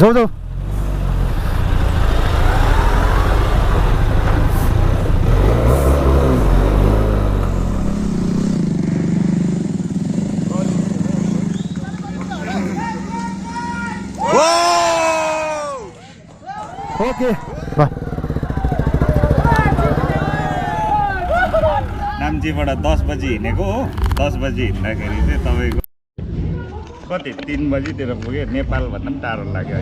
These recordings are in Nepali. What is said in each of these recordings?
जाऊ जाऊ ओके नाम्चीबाट 10 बजी हिँडेको हो 10 बजी हिँड्दाखेरि चाहिँ तपाईँको कति 3 बजीतिर पुग्यो नेपालभन्दा पनि टाढो लाग्यो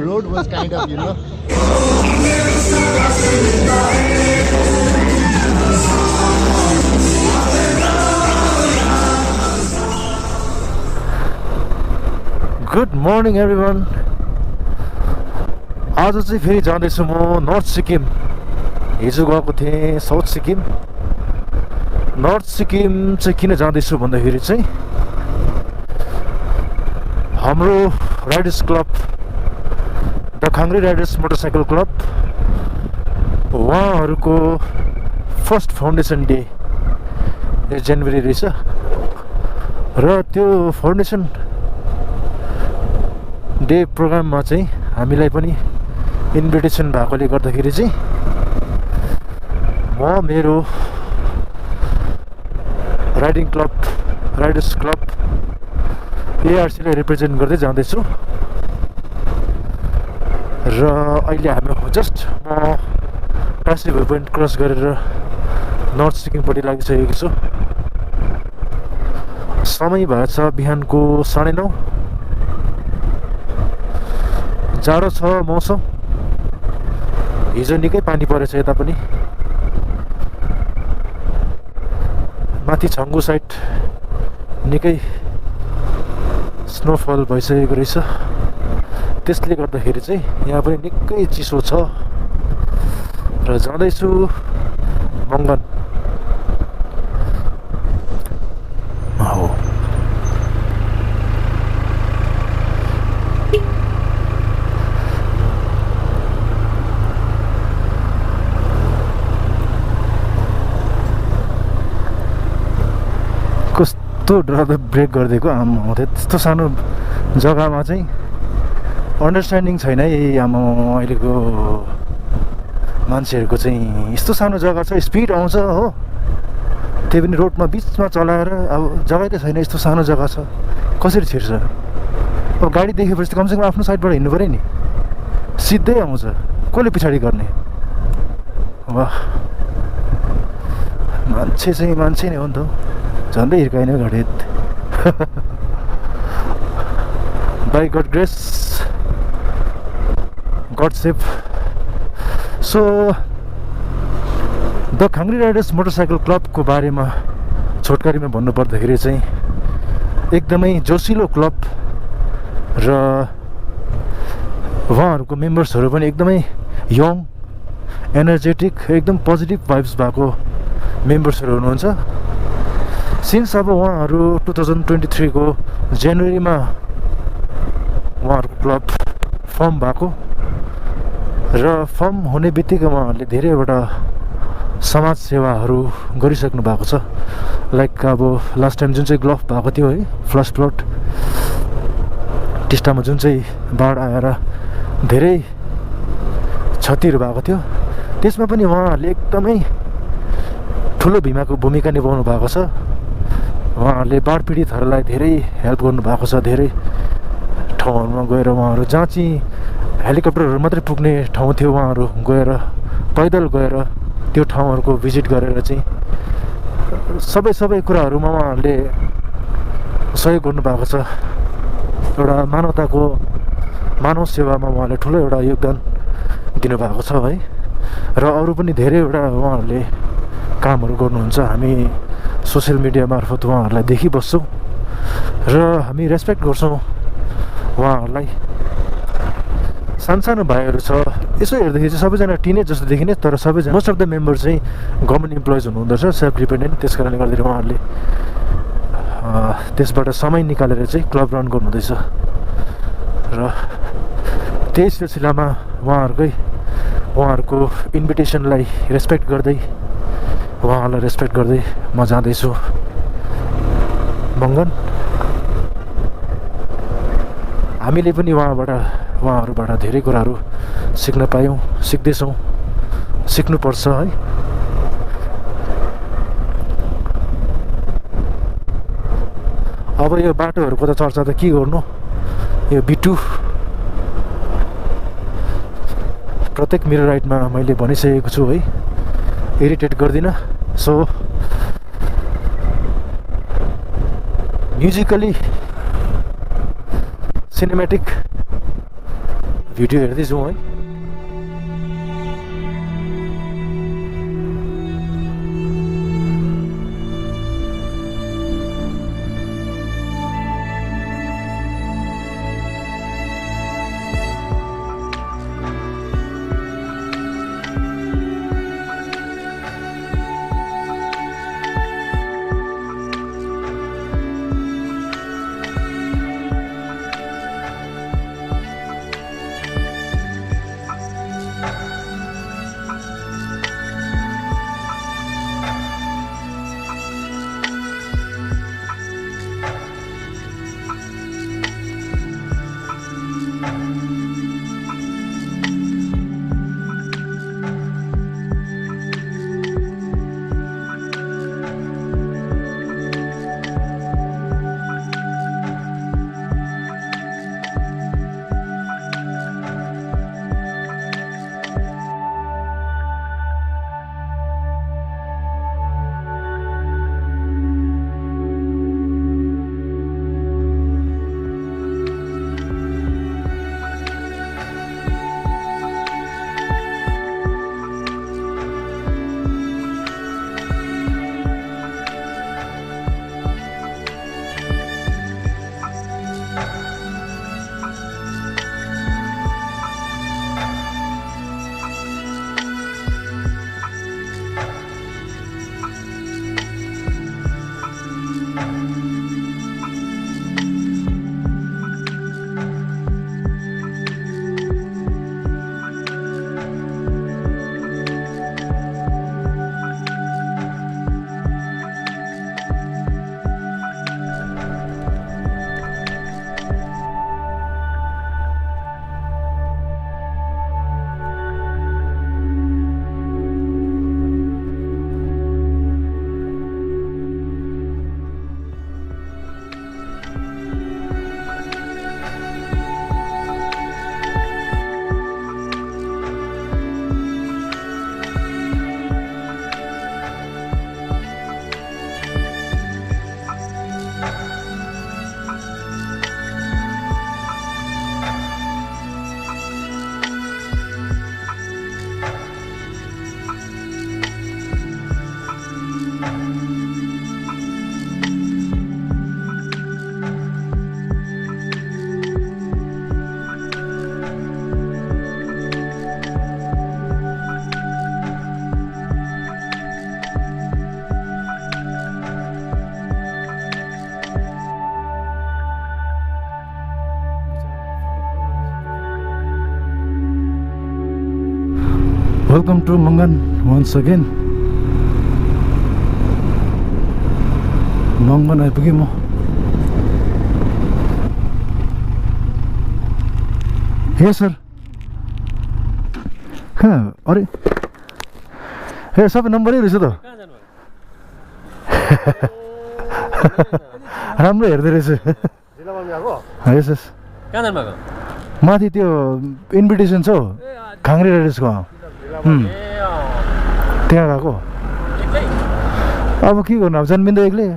Road was kind of, good morning everyone आज चाहिँ फेरि जाँदैछु म नर्थ सिक्किम हिजो गएको थिएँ साउथ सिक्किम नर्थ सिक्किम चाहिँ किन जाँदैछु भन्दाखेरि चाहिँ हाम्रो riders club the Khangri riders motorcycle club उहाँहरूको फर्स्ट फाउन्डेसन डे जनवरी रहेछ र त्यो फाउन्डेसन डे प्रोग्राममा चाहिँ हामीलाई पनि इन्भिटेसन भएकोले गर्दाखेरि चाहिँ म मेरो राइडिङ क्लब राइडर्स क्लब एआरसीलाई रिप्रेजेन्ट गर्दै जाँदैछु र अहिले हामी जस्ट म टासी भ्यू पोइन्ट क्रस गरेर नर्थ सिक्किमपट्टि लागिसकेको छु समय भएछ बिहानको 9:30 जाडो छ मौसम हिजो निकै पानी परेछ यता पनि माथि छङ्गु साइड निकै स्नोफल भइसकेको रहेछ त्यसले गर्दाखेरि चाहिँ यहाँ पनि निकै चिसो छ र जाँदैछु मङ्गन हो कस्तो डरलाग्दो ब्रेक गरिदिएको आमा त्यस्तो सानो जग्गामा चाहिँ अन्डरस्ट्यान्डिङ छैन है आमा अहिलेको मान्छेहरूको चाहिँ यस्तो सानो जग्गा छ स्पिड आउँछ हो त्यही पनि रोडमा बिचमा चलाएर अब जग्गै त छैन यस्तो सानो जग्गा छ कसरी छिर्छ अब गाडी देखेपछि त कमसेकम आफ्नो साइडबाट हिँड्नु पऱ्यो नि सिधै आउँछ कसले पछाडि गर्ने वाह मान्छे चाहिँ मान्छे नै हो नि त झन्डै हिर्काइन घडे by God grace God safe so the Khangri riders motorcycle क्लबको बारेमा छोटकरीमा भन्नुपर्दाखेरि चाहिँ एकदमै जोसिलो क्लब र उहाँहरूको मेम्बर्सहरू पनि एकदमै यङ एनर्जेटिक एकदम पोजिटिभ भाइब्स भएको मेम्बर्सहरू हुनुहुन्छ सिन्स अब उहाँहरू 2023 को जनवरीमा उहाँहरूको क्लब फर्म भएको र फर्म हुने बित्तिकै उहाँहरूले धेरैवटा समाज सेवाहरू गरिसक्नु भएको छ लाइक अब लास्ट टाइम जुन चाहिँ ग्लफ भएको थियो है फ्लस फ्लड टिस्टामा जुन चाहिँ बाढ आएर धेरै क्षतिहरू भएको थियो त्यसमा पनि उहाँहरूले एकदमै ठुलो भूमिका निभाउनु भएको छ उहाँहरूले बाढ पीडितहरूलाई धेरै हेल्प गर्नुभएको छ धेरै ठाउँहरूमा गएर उहाँहरू जहाँ चाहिँ हेलिकप्टरहरू मात्रै पुग्ने ठाउँ थियो उहाँहरू गएर पैदल गएर त्यो ठाउँहरूको भिजिट गरेर चाहिँ सबै कुराहरूमा उहाँहरूले सहयोग गर्नुभएको छ एउटा मानवताको मानव सेवामा उहाँले ठुलो एउटा योगदान दिनुभएको छ है र अरू पनि धेरैवटा उहाँहरूले कामहरू गर्नुहुन्छ हामी सोसियल मिडिया मार्फत उहाँहरूलाई देखिबस्छौँ र हामी रेस्पेक्ट गर्छौँ उहाँहरूलाई सानो भाइहरू छ यसो हेर्दाखेरि चाहिँ सबैजना टिनेज जस्तो देखिने तर सबैजना मोस्ट अफ द मेम्बर चाहिँ गभर्मेन्ट इम्प्लोइज हुनुहुँदो रहेछ सेल्फ डिपेन्डेन्ट त्यस कारणले गर्दाखेरि उहाँहरूले त्यसबाट समय निकालेर चाहिँ क्लब रन गर्नुहुँदैछ र त्यही सिलसिलामा उहाँहरूको इन्भिटेसनलाई रेस्पेक्ट गर्दै उहाँहरूलाई रेस्पेक्ट गर्दै म जाँदैछु मङ्गन हामीले पनि उहाँहरूबाट धेरै कुराहरू सिक्न पायौँ, सिक्दैछौँ, सिक्नुपर्छ है। अब यो बाटोहरूको त चर्चा त के गर्नु, यो बिटु प्रत्येक मेरो राइडमा मैले भनिसकेको छु है, इरिटेट गर्दिनँ। सो म्युजिकली सिनेमेटिक भिडियो हेर्दैछौँ है। Welcome to Mangan once again. Mangan आइपुगेँ म। हे सर, कहाँ? अरे हे सबै नम्बरै रहेछ त। राम्रो हेर्दै रहेछ। यस यस। कहाँ जानु भएको? माथि त्यो इन्भिटेसन छ हौ, खाङ्रे रेडिसको। त्यहाँ गएको। अब के गर्नु, अब जन्मिँदा एक्लै।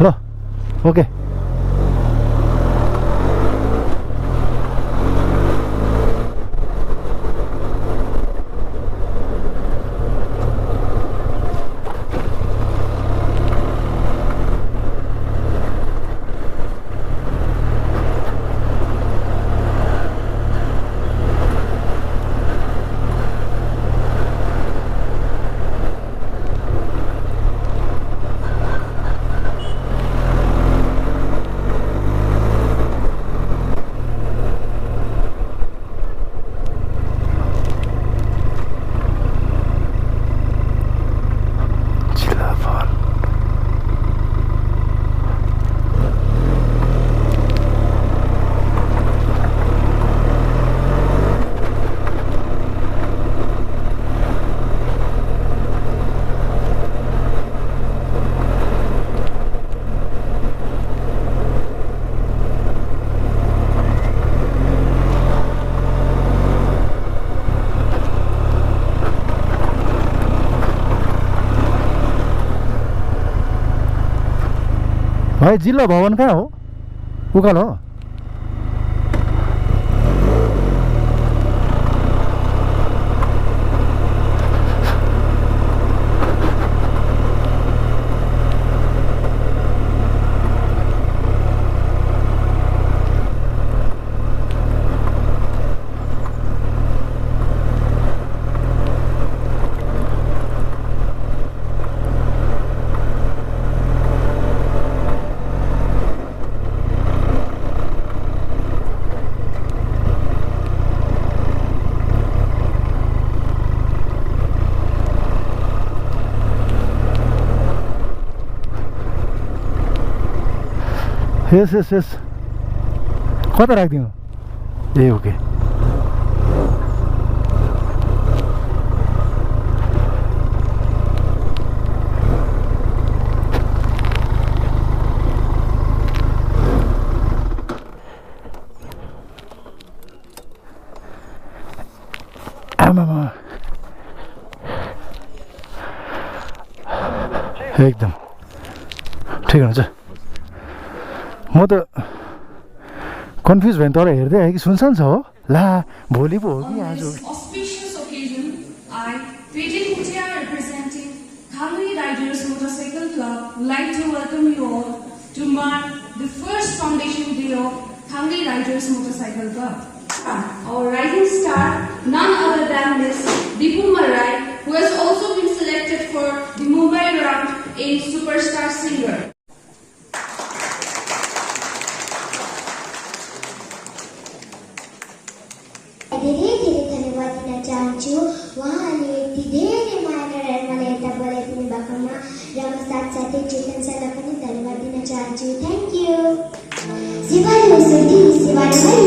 ल ओके। भाइ जिल्ला भवन कहाँ हो? उकालो हो? यस यस यस कता राखिदिउँ? ए ओके आमामा एकदम ठिक हुन्छ। म त कन्फ्युज भएँ तर हेर्दै आएँ कि सुनसान छ हो ला भोलि पो हो कि आज हो कि? Auspicious occasion, I, Fading Mutia, representing Thangri Riders Motorcycle Club, would like to welcome you all to mark the first foundation day of Thangri Riders Motorcycle Club. Our rising star, none other than Miss Dipu Marai, who has also been selected for the Mumbai round in Superstar Singer. धेरै धेरै धन्यवाद दिन चाहन्छु उहाँले यति धेरै माया गरेर मलाई यता बोलाइदिनु भएकोमा र म साथसाथै चेतन सरलाई पनि धन्यवाद दिन चाहन्छु। Thank you. शिवाले सोधी शिवाले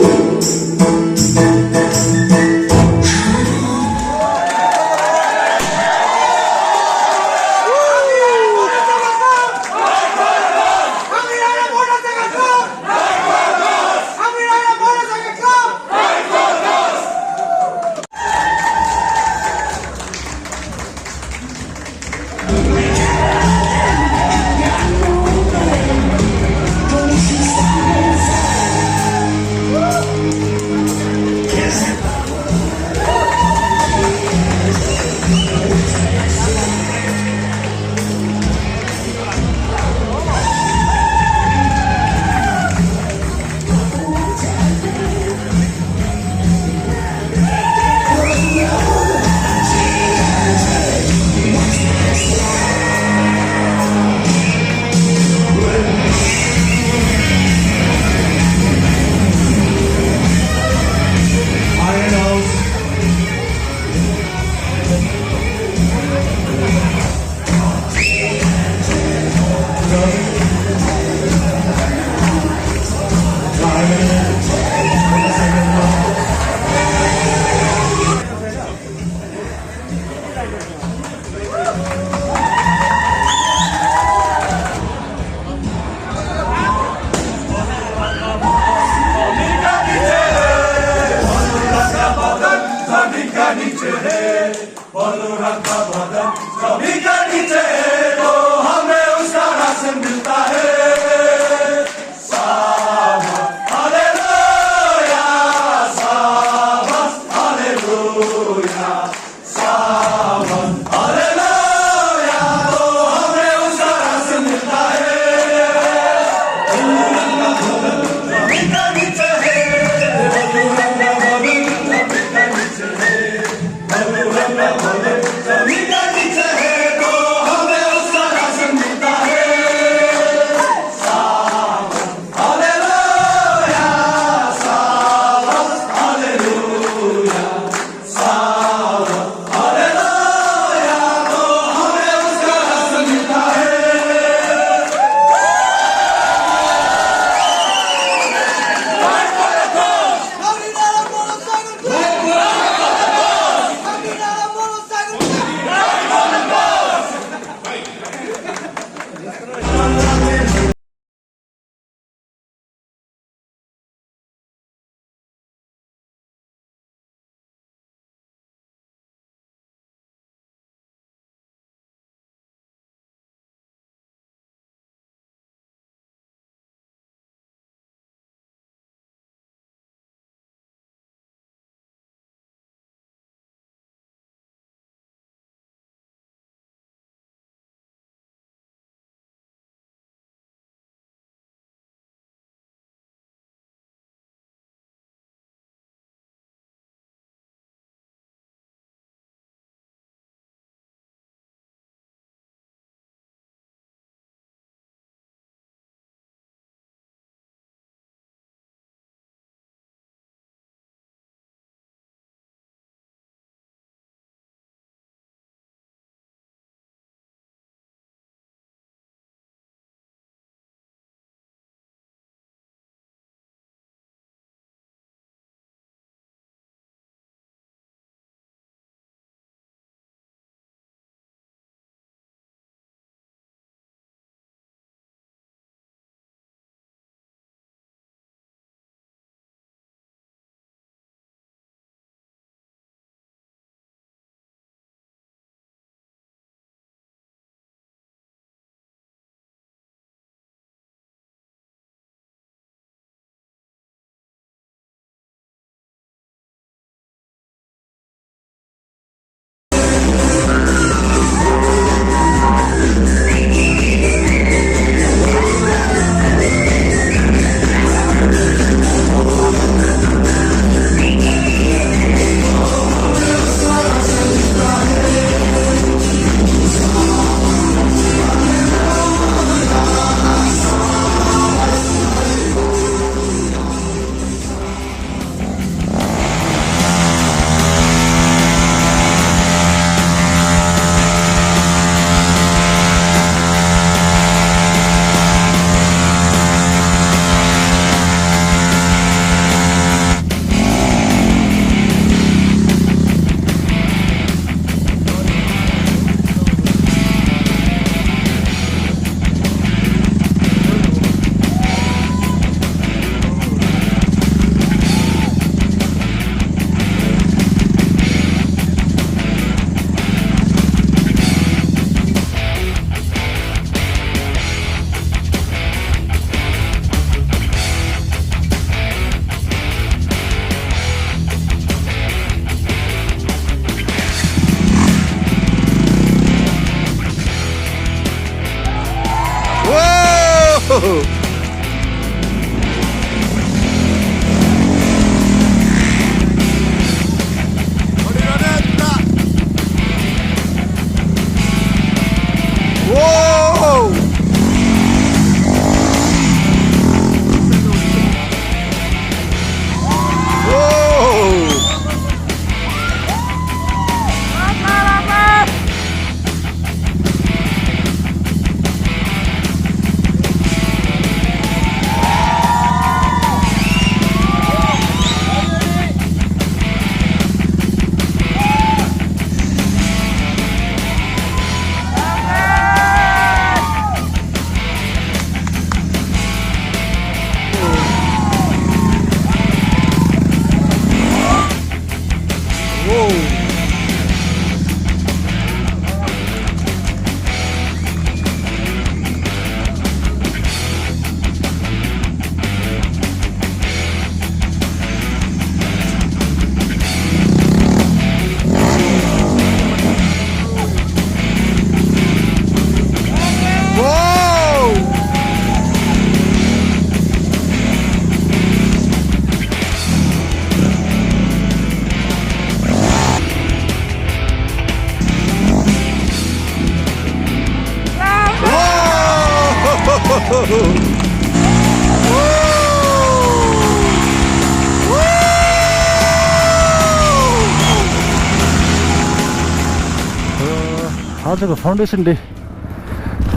आजको फाउन्डेसन डे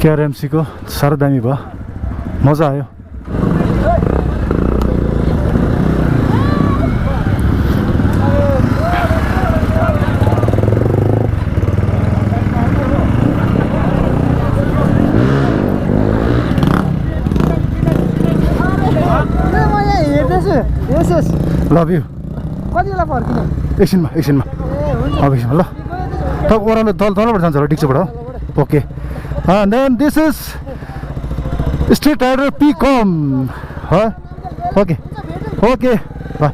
केआरएमसीको साह्रो दामी भयो मजा आयो लभ यु कति बेला फर्किने एकछिनमा अब एकछिनमा ल तब ओह्रालो तलबाट जान्छ होला डिक्चोबाट okay then this is street rider पी कम ओके ओके बाय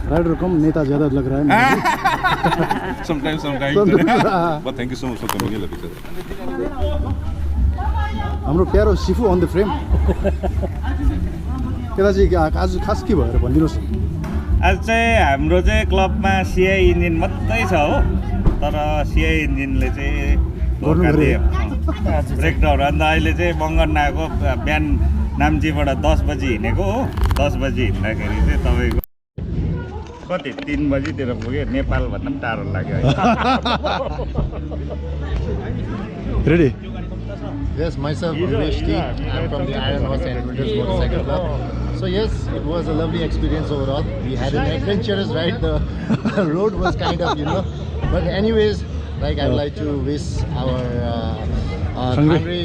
राइडर कम नेता ज्यादा लग रहा है sometimes but thank you so much for coming here Labisa. हाम्रो प्यारो सिफु अन द फ्रेम केटा चाहिँ आज खास के भएर भनिदिनुहोस् आज चाहिँ हाम्रो चाहिँ क्लबमा सिआई इन्जिन मात्रै छ हो तर सिआई इन्जिनले चाहिँ धोका दियो ब्रेकडाउन अन्त अहिले चाहिँ मङ्गन आएको बिहान नाम्चीबाट 10 बजी हिँडेको हो 10 बजी हिँड्दाखेरि चाहिँ तपाईँको कति 3 बजीतिर पुग्यो नेपालभन्दा पनि टाढो लाग्यो ready Yes, myself, Ramesh T. I'm from the Iron Horse Adventures Motorcycle Club. So yes, it was a lovely experience overall. We had an adventurous ride. The road was kind of, But anyways, like I'd like to wish our Thangri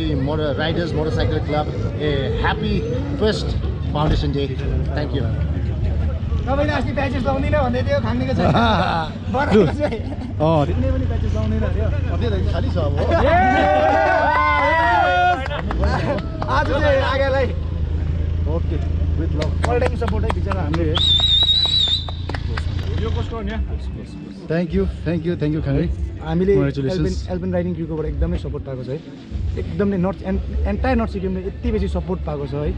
Riders Motorcycle Club a happy first Foundation Day. Thank you. तपाईँले अस्ति प्याचेस लाउँदैन भन्दै थियो खानेको छ कुनै पनि प्याचेस लाउँदैन अरे खाली छ अब आज चाहिँ आगालाई okay with love all time support है बिचरा हामीले यो कसको नि थ्याङ्क यू खाङ्ग्री हामीले एल्पिन राइडिङ क्रुकोबाट एकदमै सपोर्ट पाएको छ है एकदम नै एन्टायर नर्थ सिक्किमले यति बेसी सपोर्ट पाएको छ है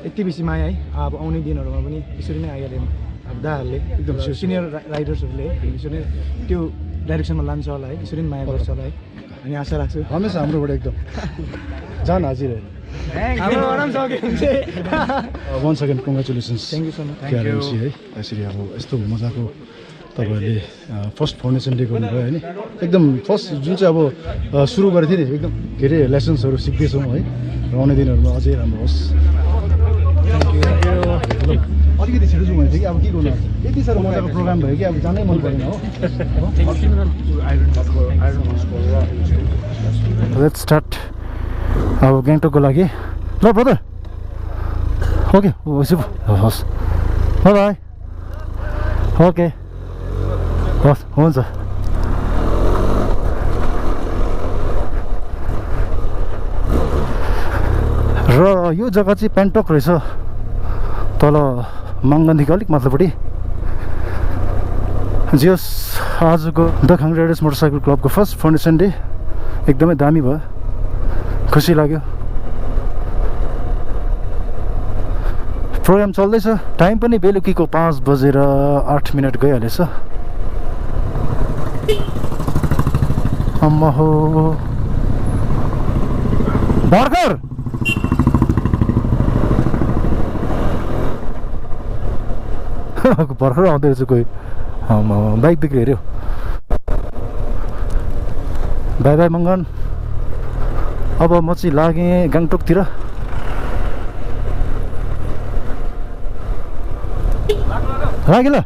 यति बेसी माया है अब आउने दिनहरूमा पनि यसरी नै आइहाल्यो अब दाहरूले एकदम सिनियर राइडर्सहरूले यसरी नै त्यो डाइरेक्सनमा लान्छ होला है यसरी नै माया गर्छ होला है अनि आशा राख्छु हमेसा हाम्रोबाट एकदम जान हाजिर one second congratulations thank you so much KRMC है यसरी अब यस्तो मजाको तपाईँहरूले फर्स्ट फाउन्डेसन डे गर्नुभयो होइन एकदम फर्स्ट जुन चाहिँ अब सुरु गरेको थियो नि एकदम के अरे लेसन्सहरू सिक्दैछौँ है र आउने दिनहरूमा अझै राम्रो होस् अलिकति छिटो जाउँ भने थियो कि अब के गर्नु यति साह्रो मजाको प्रोग्राम भयो कि अब जानै मन परेन हो लेट्स स्टार्ट अब गान्तोकको लागि ल ब्रदर ओके हस् बाई ओके हस् हुन्छ र यो जग्गा चाहिँ पेन्टोक रहेछ तल मङ्गनदेखि अलिक माथिल्लोपट्टि जे होस् आजको द खाङ्रे राइडर्स मोटरसाइकल क्लबको फर्स्ट फाउन्डेसन डे एकदमै दामी भयो खुसी लाग्यो प्रोग्राम चल्दैछ टाइम पनि बेलुकीको 5:08 गइहालेछ अम्मा हो भर्खर भर्खर आउँदै रहेछ कोही बाइक बिक्री हेऱ्यो बाई बाई मङ्गन अब म चाहिँ लागेँ गान्तोकतिर लाग्यो ल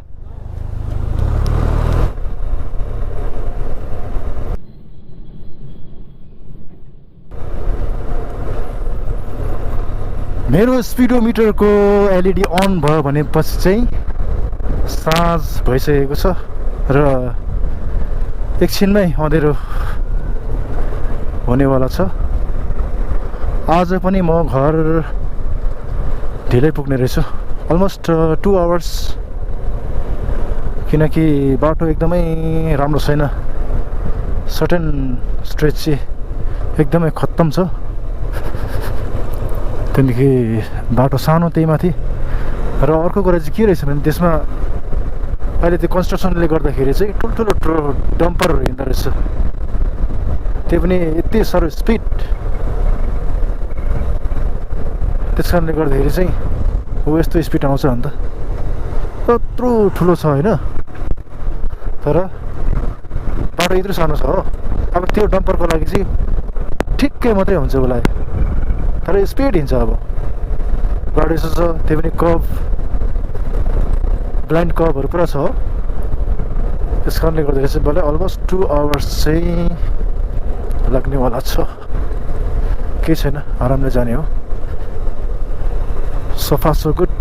मेरो स्पिडोमिटरको एलइडी अन भयो भनेपछि चाहिँ साँझ भइसकेको छ र एकछिनमै अँधेरो हुनेवाला छ आज पनि म घर ढिलै पुग्ने रहेछु अलमोस्ट 2 आवर्स किनकि बाटो एकदमै राम्रो छैन सर्टेन स्ट्रेच चाहिँ एकदमै खत्तम छ त्यहाँदेखि बाटो सानो त्यही माथि र अर्को कुरा चाहिँ के रहेछ भने त्यसमा अहिले त्यो कन्स्ट्रक्सनले गर्दाखेरि चाहिँ ठुल्ठुलो डम्परहरू हिँड्दो रहेछ त्यो पनि यति साह्रो स्पिड त्यस कारणले गर्दाखेरि चाहिँ हो यस्तो स्पिड आउँछ अन्त यत्रो ठुलो छ होइन तर बाटो यत्रो सानो छ हो अब त्यो डम्परको लागि चाहिँ ठिक्कै मात्रै हुन्छ उसलाई तर स्पिड हिँड्छ अब बाटो यसो छ त्यो पनि कर्भ ब्लाइन्ड कर्भहरू पुरा छ हो त्यस कारणले गर्दाखेरि चाहिँ मलाई अलमोस्ट 2 आवर्स चाहिँ लाग्नेवाला छ केही छैन आरामले जाने हो so far so good